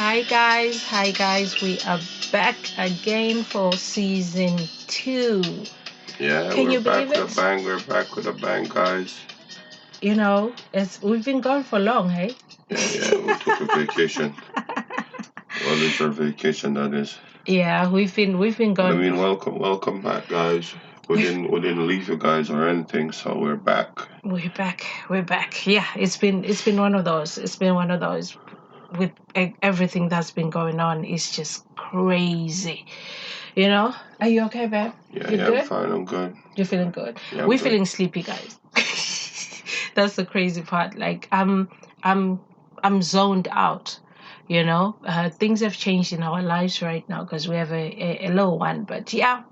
Hi guys, we are back again for season 2. Yeah, Can we're you back believe with a it? bang. We're back with a bang, guys. It's we've been gone for long, hey? Yeah. We took a vacation. Well, it's our vacation, that is. Yeah, we've been But I gone. mean, welcome back, guys. We didn't leave you guys or anything, so we're back. We're back. We're back. Yeah, it's been one of those. It's been one of those with everything that's been going on. It's just crazy. Are you okay, babe? Yeah, You yeah, I'm good? fine. I'm good. You're feeling good. Yeah, I'm We're good. feeling sleepy, guys. That's the crazy part. Like I'm I'm zoned out. Things have changed in our lives right now because we have a little one. But yeah,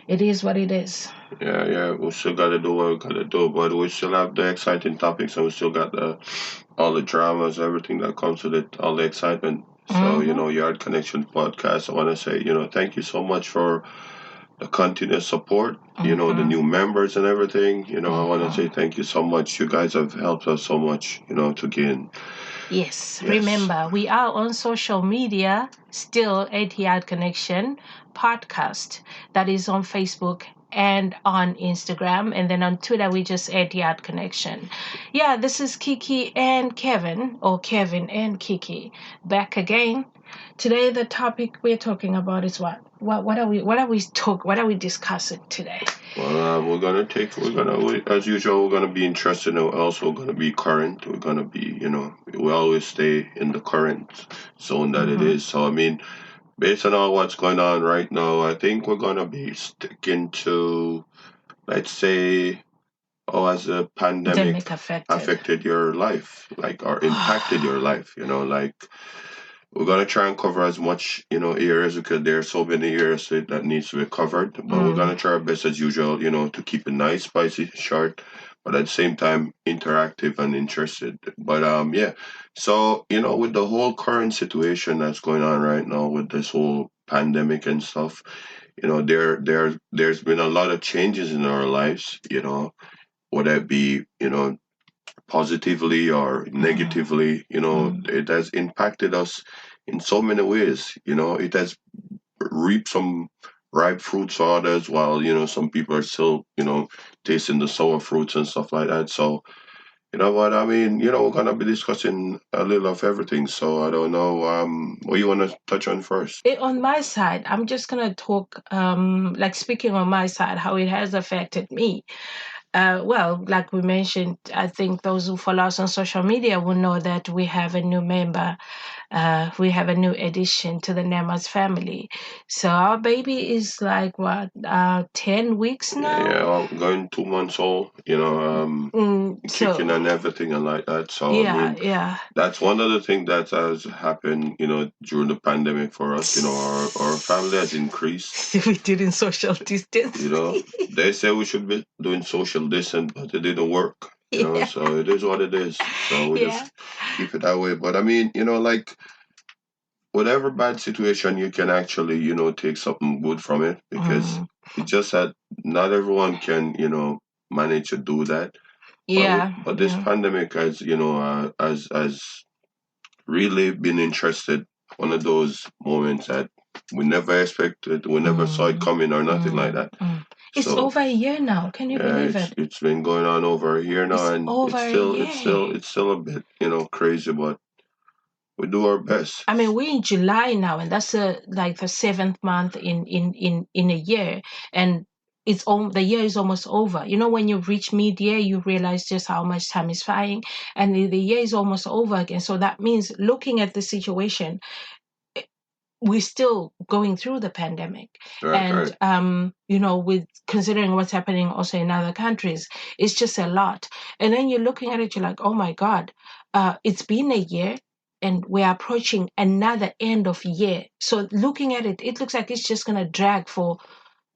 it is what it is. Yeah. We still gotta do what we gotta do, but we still have the exciting topics, and we still got the all the dramas, everything that comes with it, all the excitement. So, Mm-hmm. Yard Connection podcast. I want to say, thank you so much for the continuous support, the Mm-hmm. new members and everything. I want to say Mm-hmm. thank you so much. You guys have helped us so much, to gain. Yes, Yes. remember, we are on social media still, Etihad Connection podcast. That is on Facebook and on Instagram. And then on Twitter, we just Etihad Connection. Yeah, this is Kiki and Kevin, or Kevin and Kiki, back again. Today, the topic we're talking about is what? What are we discussing today? Well, as usual, we're gonna be interested and we're also gonna be current. We're gonna be, we always stay in the current zone that it Mm-hmm. is. So, I mean, based on all what's going on right now, I think we're gonna be sticking to, let's say, has the pandemic Pandemic affected. affected your life, like, or impacted your life? Like, we're gonna try and cover as much, areas because there are so many areas that needs to be covered. But we're Mm. gonna try our best as usual, to keep it nice, spicy, short, but at the same time interactive and interested. But yeah. So with the whole current situation that's going on right now with this whole pandemic and stuff, there's been a lot of changes in our lives. Whether it be positively or Mm. negatively, Mm. it has impacted us in so many ways. It has reaped some ripe fruits for others, while some people are still tasting the sour fruits and stuff like that. So you know what I mean. We're gonna be discussing a little of everything. So I don't know. What you want to touch on first? On my side, I'm just gonna talk, like speaking on my side, how it has affected me. Well, like we mentioned, I think those who follow us on social media will know that we have a new member. We have a new addition to the Nembhards family. So our baby is like what, 10 weeks Yeah, now. I'm going 2 months old. So Kicking and everything and like that. So I yeah, mean, yeah. that's one of the things that has happened, during the pandemic for us. Our family has increased. We did in social distance. They say we should be doing social distance, but it didn't work. Yeah, So it is what it is. So we yeah. just keep it that way. But I mean, like whatever bad situation, you can actually, take something good from it, because Mm, it's just that not everyone can, manage to do that. But yeah, but this yeah. pandemic has, has really been interested. One of those moments that we never expected, we never saw it Mm, coming or nothing like mm, that. mm. It's So over a year now. Can you yeah, believe it's it? it's been going on over a year now, It's and over it's a still it's year. still it's still a bit crazy, but we do our best. I mean, we're in July now, and that's like the seventh month in a year, and the year is almost over. When you reach mid-year, you realize just how much time is flying, and the year is almost over again. So that means, looking at the situation, we're still going through the pandemic. Right, And right. with considering what's happening also in other countries, it's just a lot. And then you're looking at it, you're like, oh my god, it's been a year and we're approaching another end of year. So looking at it, it looks like it's just going to drag for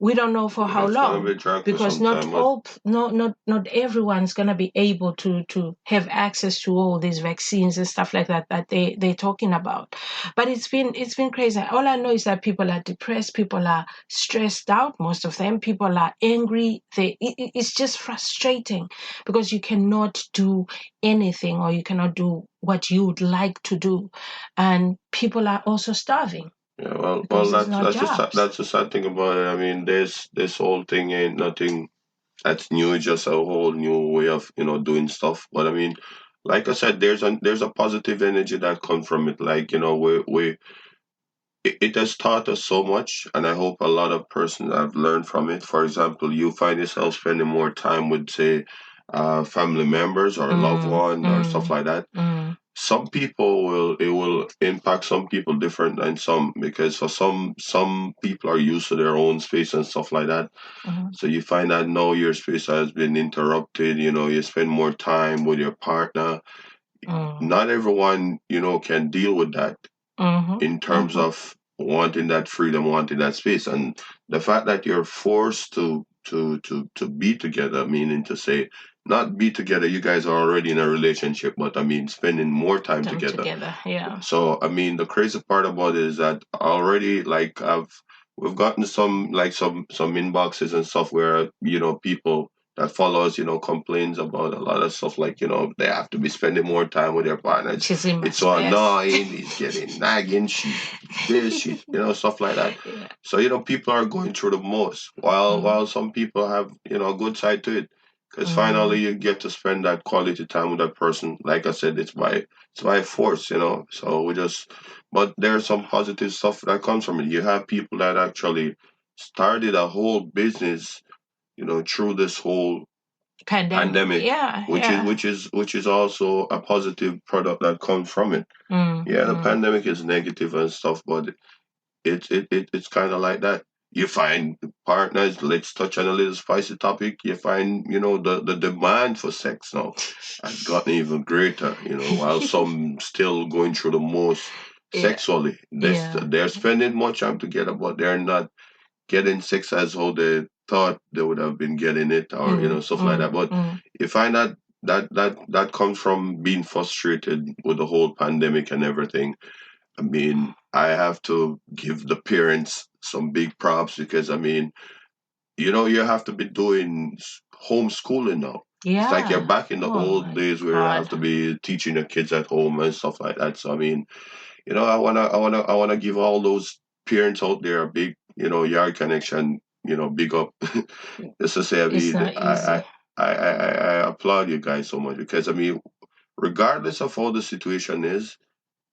We don't know for Yeah, how it's gonna long, be drag for because some time, but not everyone's gonna be able to have access to all these vaccines and stuff like that that they're talking about. But it's been crazy. All I know is that people are depressed, people are stressed out, most of them. People are angry. It's just frustrating because you cannot do anything, or you cannot do what you would like to do, and people are also starving yeah, well, because there's no jobs. that's the sad thing about it. I mean, this whole thing ain't nothing that's new. It's just a whole new way of doing stuff. But I mean, like I said, there's a positive energy that comes from it. Like we it has taught us so much, and I hope a lot of persons have learned from it. For example, you find yourself spending more time with, say, family members or loved Mm, one or stuff mm, like that. mm, Some people will impact some people different than some, because for some people are used to their own space and stuff like that. mm, So you find that now your space has been interrupted. You spend more time with your partner. mm, Not everyone can deal with that mhm, in terms mhm. of wanting that freedom, wanting that space, and the fact that you're forced to be together, meaning to say not be together. You guys are already in a relationship, but I mean spending more time Them together. together, yeah. So I mean, the crazy part about it is that already, like we've gotten some inboxes and stuff where people that follow us complains about a lot of stuff, like they have to be spending more time with their partners. It's Chizimas, so yes. annoying. He's getting nagging. She's this. She's stuff like that. Yeah. So people are going through the most, Mm, while some people have a good side to it, because finally mm. you get to spend that quality time with that person. Like I said, it's by force. So but there's some positive stuff that comes from it. You have people that actually started a whole business, through this whole Pandemic, pandemic, yeah, which is yeah. which is which is also a positive product that comes from it. Mm, Yeah, the mm. pandemic is negative and stuff, but it's kind of like that. You find partners. Let's touch on a little spicy topic. You find the demand for sex now has gotten even greater. While some still going through the most Yeah, sexually, yeah. they're spending more time together, but they're not getting sex as how they thought they would have been getting it, or Mm, stuff like that. mm, But mm. you find that comes from being frustrated with the whole pandemic and everything. I mean, I have to give the parents some big props, because I mean, you have to be doing homeschooling now. It's like you're Yeah. back in the Oh old my days where you have God. to be teaching your kids at home and stuff like that. So I mean, I wanna give all those parents out there a big, yard connection, big up. Just to say, I It's mean, not easy. I applaud you guys so much, because I mean, regardless of how the situation is,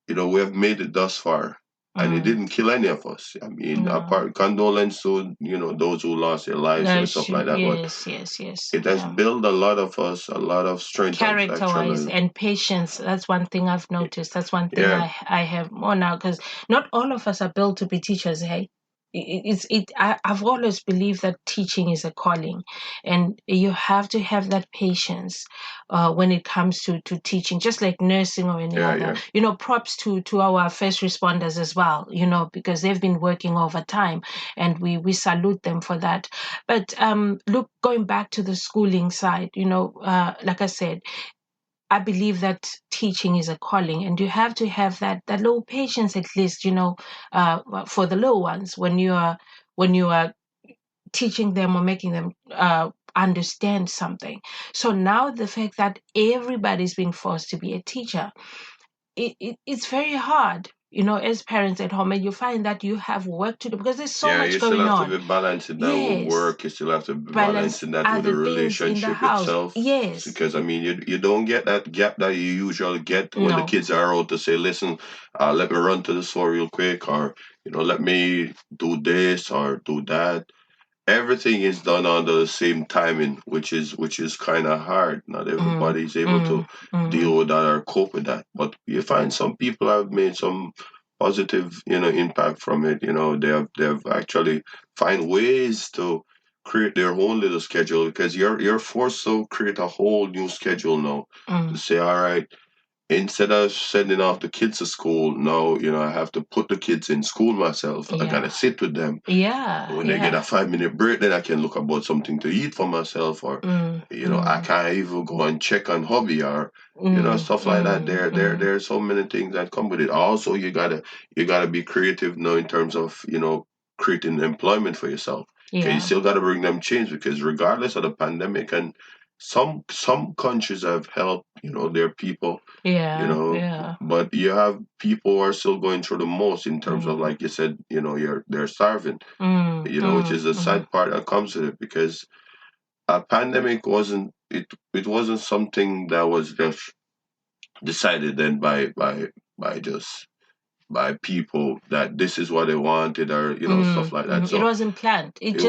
we have made it thus far, and it Mm, didn't kill any of us. I mean, no. apart condolence to those who lost their lives and stuff like that, but Yes, yes, yes. it has Yeah. built a lot of us, a lot of strength, Character wise actually. and patience, that's one thing I've noticed. That's one thing Yeah, I have more now, because not all of us are built to be teachers. Hey, I've always believed that teaching is a calling, and you have to have that patience when it comes to teaching, just like nursing or any yeah, other. yeah. Props to our first responders as well, because they've been working overtime, and we salute them for that. But look, going back to the schooling side, like I said, I believe that teaching is a calling, and you have to have that little patience, at least, for the little ones when you are teaching them or making them understand something. So now the fact that everybody's being forced to be a teacher, it's very hard, as parents at home, and you find that you have work to do because there's so Yeah, much you still going have to on. be balancing that with Yes, work. You still have to be balance balancing that with the other things in the relationship house. itself. Yes, Because I mean, you don't get that gap that you usually get when the no. kids are out to say, "Listen, let me run to the store real quick," or let me do this or do that. Everything is done under the same timing, which is kind of hard. Not Mm, everybody's able to mm, mm, deal with that or cope with that. But you find some people have made some positive, impact from it. They have actually find ways to create their own little schedule, because you're forced to create a whole new schedule now to mm, say, all right. instead of sending off the kids to school, now, I have to put the kids in school myself. I gotta Yeah. sit with them. Yeah. When they get a Yeah. 5 minute break, then I can look about something to eat for myself, or I Mm. can't even go and check on hobby, or Mm. stuff like that. Mm. There are so many things that come with it. Also, you gotta be creative now in terms of creating employment for yourself. Okay, you Yeah. still gotta bring them change, because regardless of the pandemic, and some countries have helped their people, you Yeah. know Yeah. but you have people who are still going through the most, in terms of, Mm. like you said, they're starving, which is the Mm. sad part that comes with it, because a pandemic wasn't something that was just decided then by just by people, that this is what they wanted, or stuff like that. It So wasn't planned. It it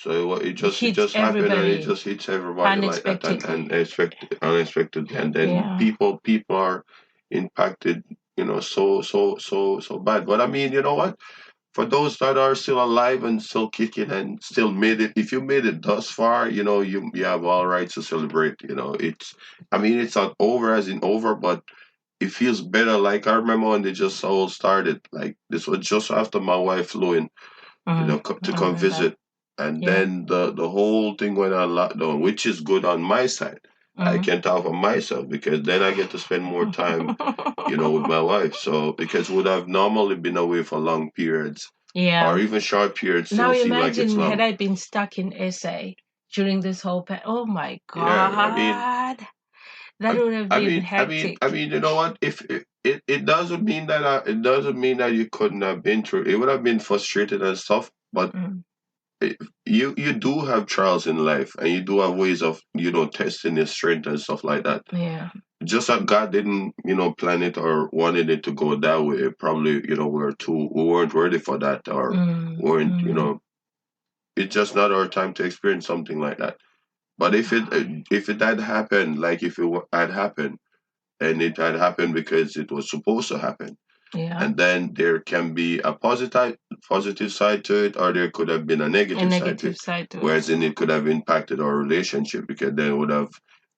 wa- just it hit just happened, and it everybody just hits everybody like that, and unexpectedly. unexpectedly, and then Yeah. people are impacted, so bad. But I mean, you know what? For those that are still alive and still kicking and still made it, if you made it thus far, you have all rights to celebrate. I mean, it's not over as in over, but it feels better. Like, I remember when they just all started. Like, this was just after my wife flew in, to I come remember. visit, and Yeah. then the whole thing went on lockdown, which is good on my side. I Mm. can talk for myself, because then I get to spend more time, with my wife. So, because would have normally been away for long periods, or Yeah. even short periods, Now still feel like it's imagine had long. I been stuck in SA during this whole oh my Yeah, I mean, God. That would have I been mean, I mean, I hectic. mean, you know what? If it doesn't mean that you couldn't have been through. It would have been frustrated and stuff, but Mm. you do have trials in life, and you do have ways of testing your strength and stuff like that. Yeah. Just that God didn't plan it or wanted it to go that way. Probably we weren't ready for that, or weren't Mm. it's just not our time to experience something like that. But if it had happened, like if had happened, and it had happened because it was supposed to happen, Yeah. and then there can be a positive side to it, or there could have been a A negative side to negative it, side to it. whereas in it could have impacted our relationship, because then it would have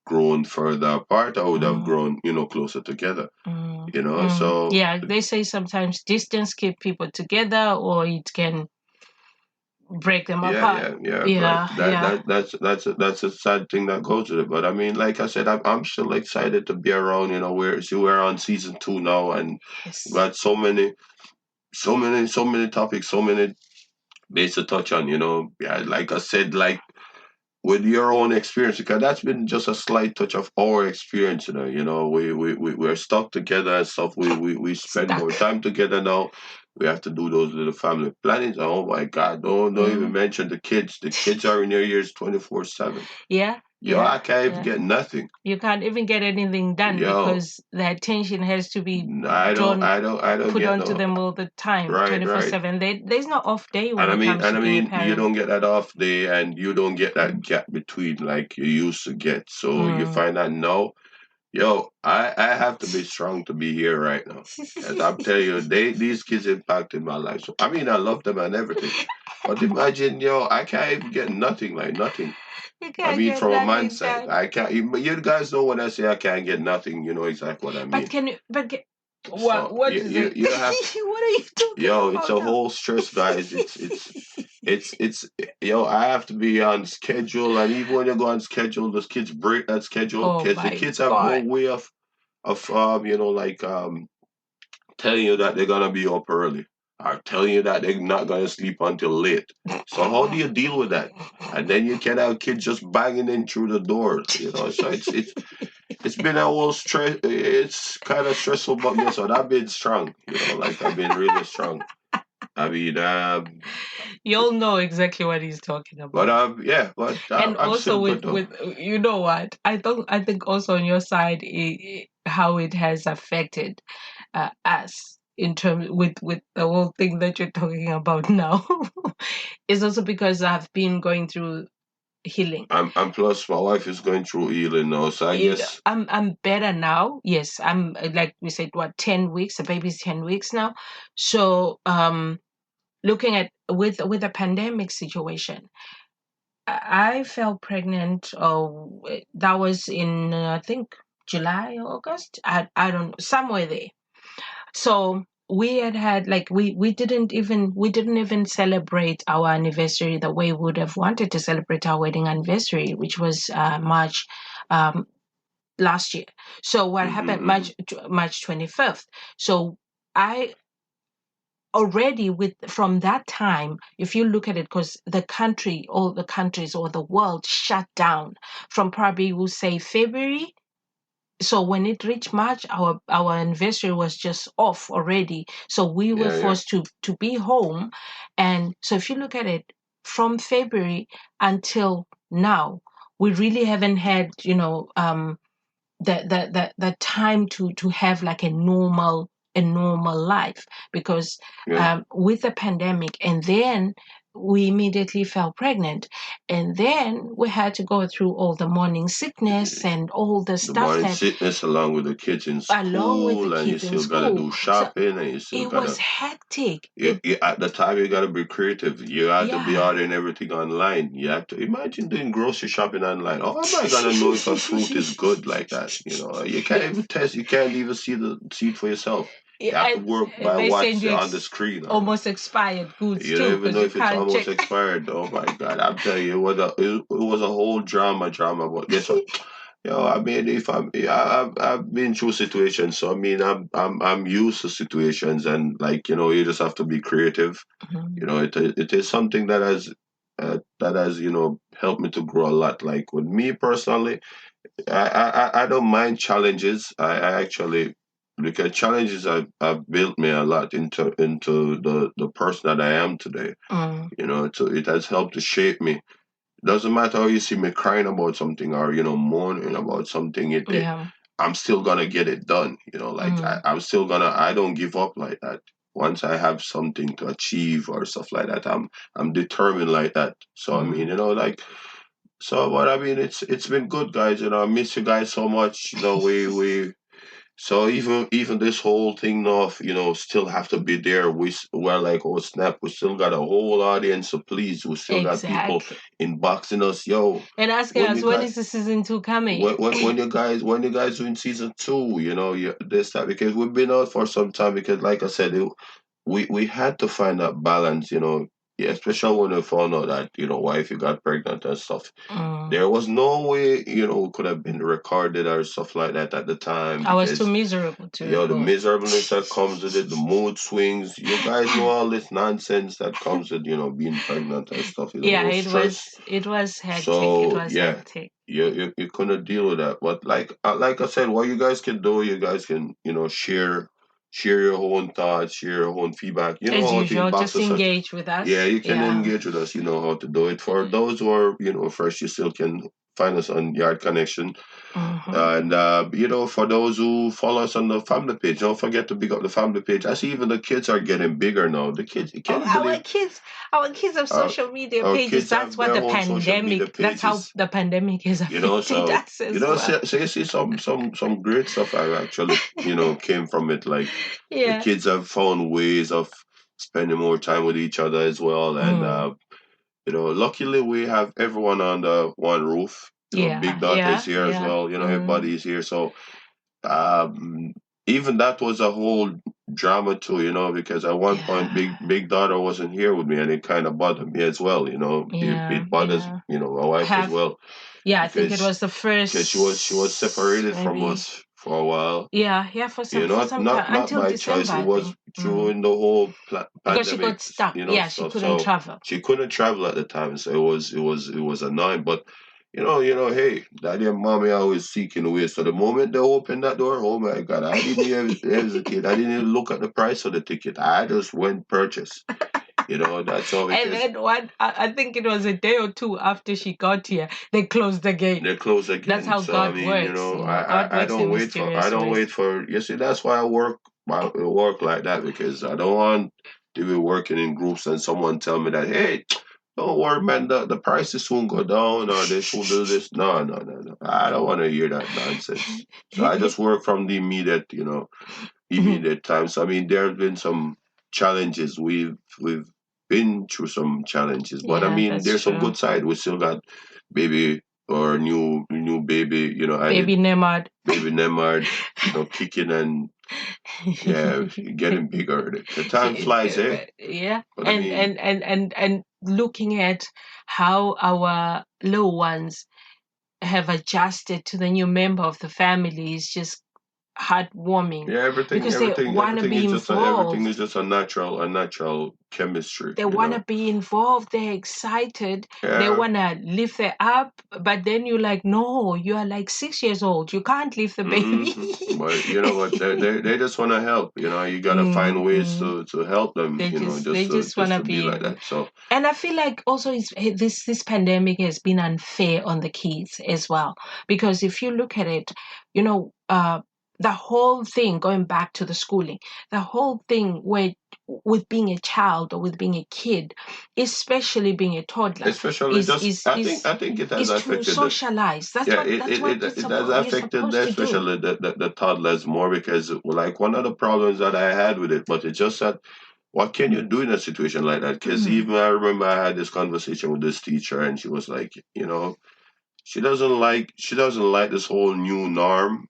grown further apart, or would have Mm. grown closer together. Mm. So Yeah, they say sometimes distance keep people together or it can break them yeah, apart. yeah, but Yeah, yeah. that's a sad thing that goes with it. But I mean, like I said, I'm still excited to be around. We're on season 2 now, and Yes. got so many topics, so many base to touch on. Yeah, like I said, like with your own experience, because that's been just a slight touch of our experience. We're stuck together and stuff. We spend more Stuck. time together now. We have to do those little family plannings. Oh my God! Don't even Mm. mention the kids. The kids are in their ears 24/7. Yeah, Yo, yeah, I can't even yeah. get nothing. You can't even get anything done Yo, because the attention has to be I don't, drawn, I don't, I don't put get onto no. them all the time, Right, right. 24/7. There's no off day when And I it mean, comes and to I being a mean, you parent. don't get that off day, and you don't get that Mm. gap between like you used to get. So you Mm. find out, no, yo, I have to be strong to be here right now, because I'm telling you, these kids impacted my life. So I mean, I love them and everything, but imagine, yo, I can't even get nothing, like nothing. You I can't mean, get from a man's nothing side, done. I can't. You guys know when I say I can't get nothing, you know exactly what I But mean. can you? But So what you is you, it? you have What are you talking Yo, it's about a now? whole stress, guys. It's yo. I have to be on schedule, and even when you go on schedule, those kids break that schedule, Oh because the my kids have God. no way of like telling you that they're gonna be up early, or telling you that they're not gonna sleep until late. So how do you deal with that? And then you can have kids just banging in through the door. So it's been a whole stress. It's kind of stressful, but guess what? I've been strong. Like I've been really strong. I mean, You'll know exactly what he's talking but about. yeah, but And I'm also still with good though. with you know what? I think also on your side how it has affected us in terms with the whole thing that you're talking about now is also because I've been going through healing. I'm plus my wife is going through healing now, so I guess I'm better now. Yes, I'm like we said, what 10 weeks? The baby's 10 weeks now. So looking at with the pandemic situation, I fell pregnant. Oh, that was in I think July or August. I don't know, somewhere there. So we had like we didn't even celebrate our anniversary the way we would have wanted to celebrate our wedding anniversary, which was March um, last year. So what Mm-hmm, happened mm-hmm. March 25th. So I already with from that time, if you look at it, because the country, all the countries or the world shut down from probably we'll say February. So when it reached March, our anniversary was just off already. So we were Yeah, yeah. forced to be home. And so if you look at it from February until now, we really haven't had, the time to have like a normal life, because Yeah. with the pandemic, and then we immediately fell pregnant, and then we had to go through all the morning sickness and all the The stuff morning that sickness along with the kids in along with the school, and you kids in still gotta school. do So shopping, and you still it was gotta. hectic. At the time, you gotta be creative. You have to be Yeah. ordering everything online. You have to imagine doing grocery shopping online. How am I gonna know if a fruit is good like that? You can't Yeah, even test. You can't even see it for yourself. yeah, You have to work by and they send what's you on the screen, or almost expired goods you too, don't even because know you if it's can't almost check. expired. Oh my God! I'm telling you, it was a whole drama. But guess what? I mean, if I've been through situations, so I mean, I'm used to situations, and like you just have to be creative. Mhm. It is something that has helped me to grow a lot. Like with me personally, I don't mind challenges. I actually, because challenges have built me a lot into the person that I am today. Mm, So it has helped to shape me. Doesn't matter how you see me crying about something, or moaning about something. yeah. I'm still gonna get it done. Like Mm, I'm still gonna. I don't give up like that. Once I have something to achieve or stuff like that, I'm determined like that. So I mean, mm. like, so, but I mean, it's been good, guys. I miss you guys so much. We so even this whole thing of still have to be there. We're like, oh snap, we still got a whole audience. So please, we still got people Exactly. inboxing us. Yo, And asking when us, you when got is the season 2 coming? when you guys doing season two, this that, because we've been out for some time, because like I said, we had to find that balance, yeah, especially when we found out that wife got pregnant and stuff. Mm. There was no way, it could have been recorded or stuff like that at the time, I was too because miserable to the record. miserableness that comes with it, the mood swings. You guys know all this nonsense that comes with being pregnant and stuff. Yeah, Whole it was stress. it was hectic. It So was yeah, hectic. you couldn't deal with that. But like I said, what you guys can do, you guys can share your own thoughts, share your own feedback. You know As how to usual, inbox just us. engage with Yeah, us. you can Yeah. engage with us. You know how to do it. For those who are fresh, you still can find us on Yard Connection. Hmm. And for those who follow us on the family page, don't forget to big up the family page. I see even the kids are getting bigger now. The kids, you Oh, can't believe our kids have our social media our pages. kids That's have what their the own social media pandemic. That's how pages. the pandemic has affected So us as well. so you see some great stuff I actually came from it. Like the Yeah. kids have found ways of spending more time with each other as well, and Mm. luckily we have everyone under one roof. Big Yeah. daughter is Yeah. here as Yeah. well. Mm. Everybody is here, so um, even that was a whole drama too, because at one point, Yeah. big daughter wasn't here with me, and it kind of bothered me as well. Yeah. It bothers Yeah. my wife as Have well, Yeah, I think it because was the she was first, separated from maybe. us for a while. Yeah, yeah, for some for Not some time not not until by December, choice. It I was think. Mm. during the whole Because she pandemic, got stuck. Yeah, she stuff. couldn't So travel. she couldn't travel at the time, so it was annoying. But hey, daddy and mommy are always seeking ways. So the moment they opened that door, oh my God, I didn't even hesitate. I didn't even look at the price of the ticket. I just went purchase. That's all, And because then I think it was a day or two after she got here, they closed the gate. they're closed That's again. how So I God mean, works. God I works don't in wait for I mysterious don't ways. wait for you see, that's why I work like that, because I don't want to be working in groups and someone tell me that, hey, don't worry, man, the prices soon go down, or they soon do this. No, no, no, no. I don't want to hear that nonsense. So I just work from the immediate time. So I mean, there have been some challenges. We've been through some challenges, but I Yeah, mean, that's there's some true. good side. We still got baby or new baby, added Baby Nemad. baby Nembard, kicking and yeah, getting bigger. The time flies, eh? Yeah, But I and mean, looking at how our little ones have adjusted to the new member of the family is just heartwarming yeah, everything, because they everything, want to be everything is involved. just a natural chemistry, They want to be involved. They're excited. They Yeah. want to lift it up. But then you're like, no, you are like 6 years old. You can't lift the baby. But you know what? They just want to help. You gotta find ways Mm-hmm. to help them. They Just to just want to be be like in. that. So And I feel like also this pandemic has been unfair on the kids as well, because if you look at it, you know, the whole thing going back to the schooling, the whole thing with being a child or with being a kid, especially being a toddler, especially is just is is I think it has is to affected the socialize. That's yeah what it that's it, what it, it has you're affected supposed to do. especially the toddlers more because like one of the problems that I had with it, but it's just that what can you do in a situation like that? Because Mm, even I remember I had this conversation with this teacher and she was like, she doesn't like this whole new norm,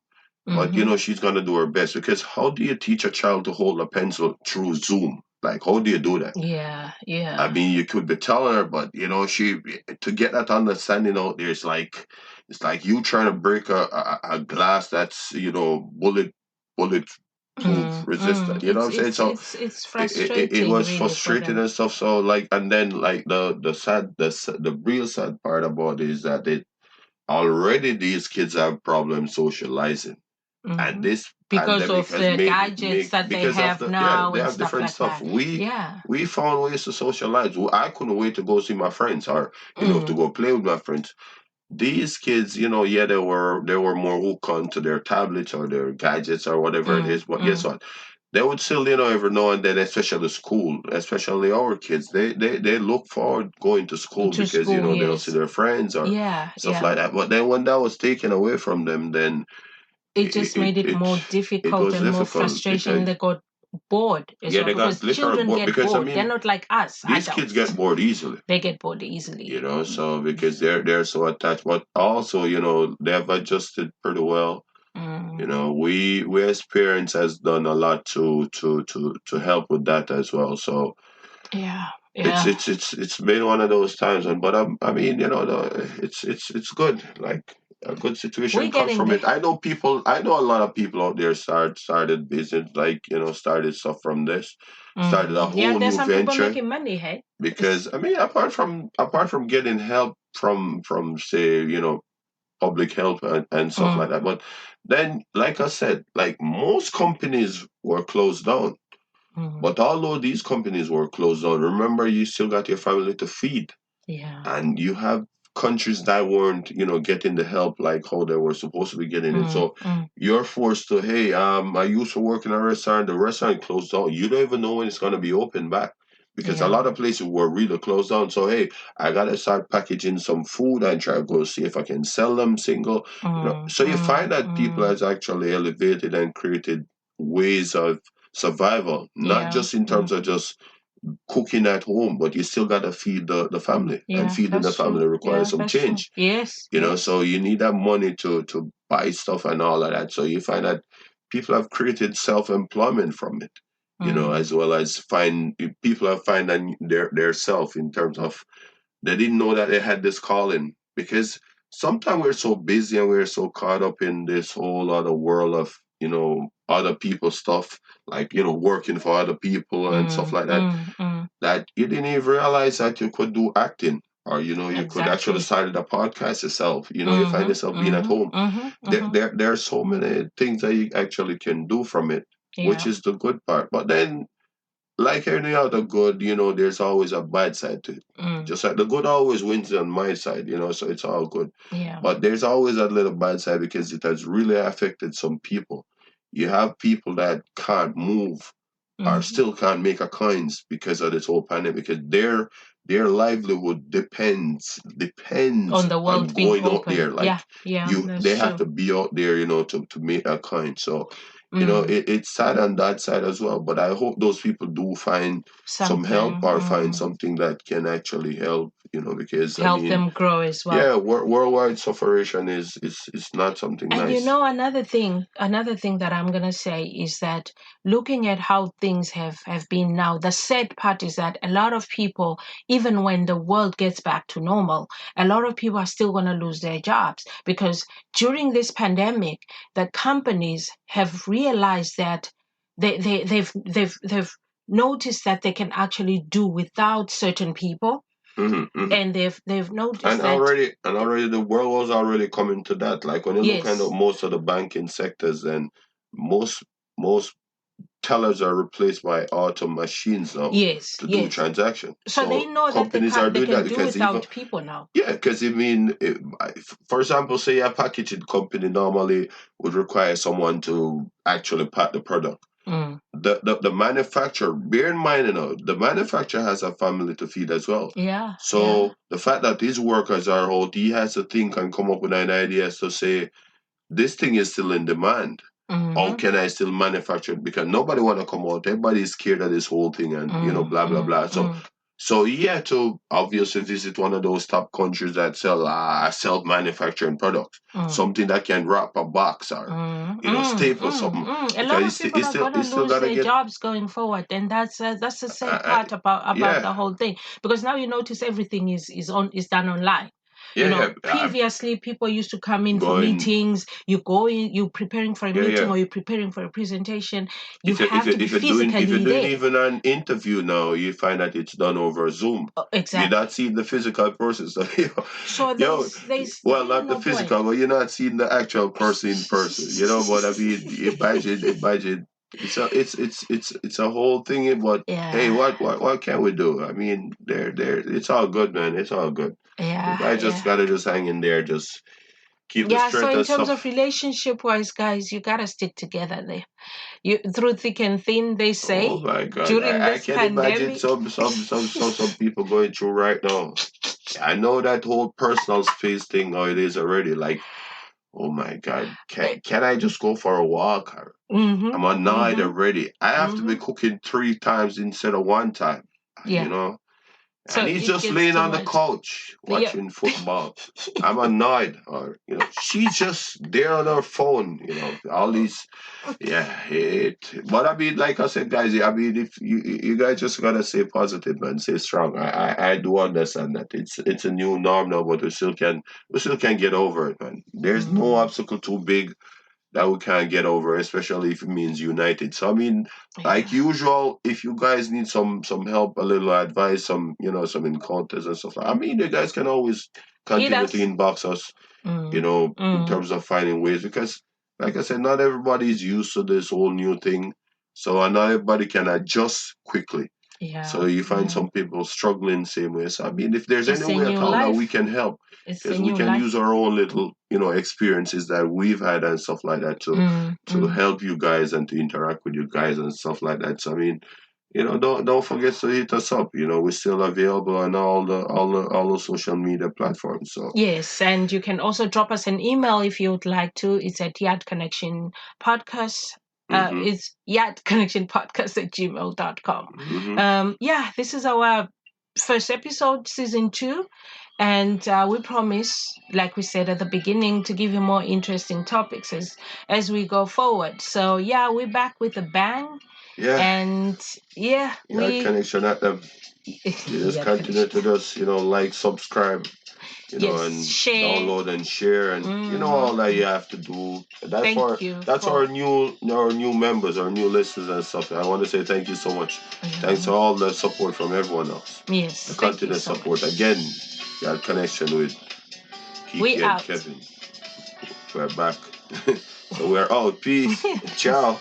but mm-hmm. she's gonna do her best because how do you teach a child to hold a pencil through Zoom? Like how do you do that? Yeah, I yeah. mean, you could be telling her, but she to get that understanding out there, it's like you trying to break a glass that's bulletproof resistant. You know what I'm saying? So It's it frustrating was really for frustrating them. and stuff. So like, and then like the real sad part about it is that it already these kids have problems socializing, and Hmm. this Because pandemic of has the make gadgets that they because of have the yeah now they and have stuff different like stuff. that. We Yeah. we found ways to socialize. I couldn't wait to go see my friends or to Mm, go play with my friends. These kids, yeah, they were more hooked onto their tablets or their gadgets or whatever it is. But guess mm. what? They would still, every now and then, especially school, especially our kids, they look forward going to school To because school, they'll see yes. their friends or Yeah, stuff yeah. like that. But then when that was taken away from them, then It it just it made it it, more it difficult was and more difficult frustration. because They got bored as yeah, well they got because literally children bored get because I bored. They're mean not like us these kids adults. get bored easily. They get bored easily. So because they're so attached, but also they have adjusted pretty well. Mm, We as parents has done a lot to help with that as well. So yeah, it's yeah. it's it's it's been one of those times, but I mean, it's good. Like a good We're situation comes getting from there. it. I know people. I know a lot of people out there started business, like started stuff from this, started a Yeah, whole there's new some people venture. making money, hey? Because I mean, apart from getting help from say public health and stuff Mm, like that, but then like I said, like most companies were closed down. mm, But although these companies were closed down, remember you still got your family to feed, yeah. and you have countries that weren't getting the help like how they were supposed to be getting it. Mm, So mm, you're forced to, hey, I used to work in a restaurant, the restaurant closed down, you don't even know when it's going to be open back because a yeah. lot of places were really closed down. So hey, I gotta start packaging some food and try to go see if I can sell them single. Mm, So you mm, find that people mm, has actually elevated and created ways of survival, not yeah. just in terms Mm, of just cooking at home, but you still got to feed the family, and yeah, feeding the that's true. family requires Yeah, some that's true. change. Yes, yes. So you need that money to buy stuff and all of that. So you find that people have created self-employment from it, Mm, as well as find people have find their self in terms of they didn't know that they had this calling because sometimes we're so busy and we're so caught up in this whole other world of other people's stuff, like working for other people and stuff like that, mm. that you didn't even realize that you could do acting, or you could actually Exactly. start a podcast yourself. You find Mm-hmm, yourself being at mm-hmm, home. mm-hmm, there, mm-hmm. there there are so many things that you actually can do from it, which Yeah. is the good part. But then, like any other good, there's always a bad side to it. Mm, Just like the good always wins on my side, so it's all good. yeah. But there's always a little bad side because it has really affected some people. You have people that can't move or Mm. still can't make a coins because of this whole pandemic, because their livelihood depends On the on world being going out open. there. Yeah, Like yeah, they that's have true. to be out there, to make a coin. So it's sad on that side as well. But I hope those people do find some help Something or find something that can actually help, because to help them grow as well. yeah, worldwide sufferation is not something And nice. another thing that I'm gonna say is that looking at how things have been now, the sad part is that a lot of people, even when the world gets back to normal, a lot of people are still gonna lose their jobs because during this pandemic, the companies have realized that they've noticed that they can actually do without certain people, and they've noticed And that. already the world was already coming to that. Like when you look at Yes, most of the banking sectors, then most tellers are replaced by auto machines now yes, to do yes. transactions. So they So know that companies are they doing can that do because even without people now. yeah, because for example, say a packaging company normally would require someone to actually pack the product. Mm. The manufacturer, bear in mind, the manufacturer has a family to feed as well. Yeah, yeah. So the fact that these workers are out, he has to think and come up with an idea to say this thing is still in demand. How Mm-hmm. can I still manufacture it? Because nobody want to come out. Everybody's scared of this whole thing, and blah blah blah. So he had to obviously visit one of those top countries that sell self manufacturing products, something that can wrap a box or staple something. A lot Because of people are he gonna still lose got to their get jobs going forward, and that's the uh, sad uh, part about yeah the whole thing. Because now you notice everything is done online. yeah. Previously people used to come in for Going meetings. You go in, you preparing for a meeting yeah. or you're preparing for a presentation. You If have to be if you're physically doing there. even an interview now, you find that it's done over Zoom. You're Exactly. not seeing the physical person. So So yo, there's well, really not the no point. physical, but you're not seeing the actual person in person. But I mean, imagine. It's a whole thing. But hey, Yeah, what can we do? I mean, there. It's all good, man. It's all good. You yeah, guys just yeah. gotta just hang in there. Just keep the Yeah, so strength in and terms of stuff. relationship wise, guys, you gotta stick together there. You through thick and thin, they Oh say, my God, during I this can imagine pandemic. some people going through right now. I know that whole personal space thing how it is already. Like, oh my God, can I just go for a walk? Mm-hmm. I'm annoyed Mm-hmm. already. I have to be Mm-hmm. cooking 3 times instead of 1 time. You Yeah. know, So and he's it just gets laying too on the much. couch Yeah. watching football. I'm annoyed, or she's just there on her phone. All these yeah, but I mean, like I said, guys, I mean, if you guys just gotta stay positive and stay strong. I do understand that it's a new norm now, but we still can get over it, man. There's no Mm, obstacle too big that we can't get over, especially if it means united. So I mean, like yeah. usual, if you guys need some help, a little advice, some encounters and stuff, I mean, you guys can always Hit continue to us. inbox us Mm, in mm, terms of finding ways because, like I said, not everybody is used to this whole new thing. So not everybody can adjust quickly. So yeah. you find Mm. some people struggling same way. So I mean, if there's any It's a way at new all that we life. can help, It's a because we new can use life. our own little, experiences that we've had and stuff like that to Mm. help you guys and to interact with you guys and stuff like that. So I mean, don't forget to hit us up. We're still available on all the social media platforms. So Yes, and you can also drop us an email if you would like to. It's at Yard Connection Podcast. hmm It's Yard Connection Podcast at gmail.com. hmm Yeah, this is our first episode, season 2. And we promise, like we said at the beginning, to give you more interesting topics as we go forward. So, yeah, we're back with a bang. yeah. And yeah, Yard connection at them. You just Yard continue Connection. to just like, subscribe, Yes, and share. download and share, and all that Mm-hmm. you have to do. That's for Thank you that's for. our new members, our new listeners and stuff. I want to say thank you so much. Thanks for all the support from everyone else. The Yes, thank you continued so support much. again. Yard connection with We Kiki and out. Kevin. We're back. So we're out. Peace. Ciao.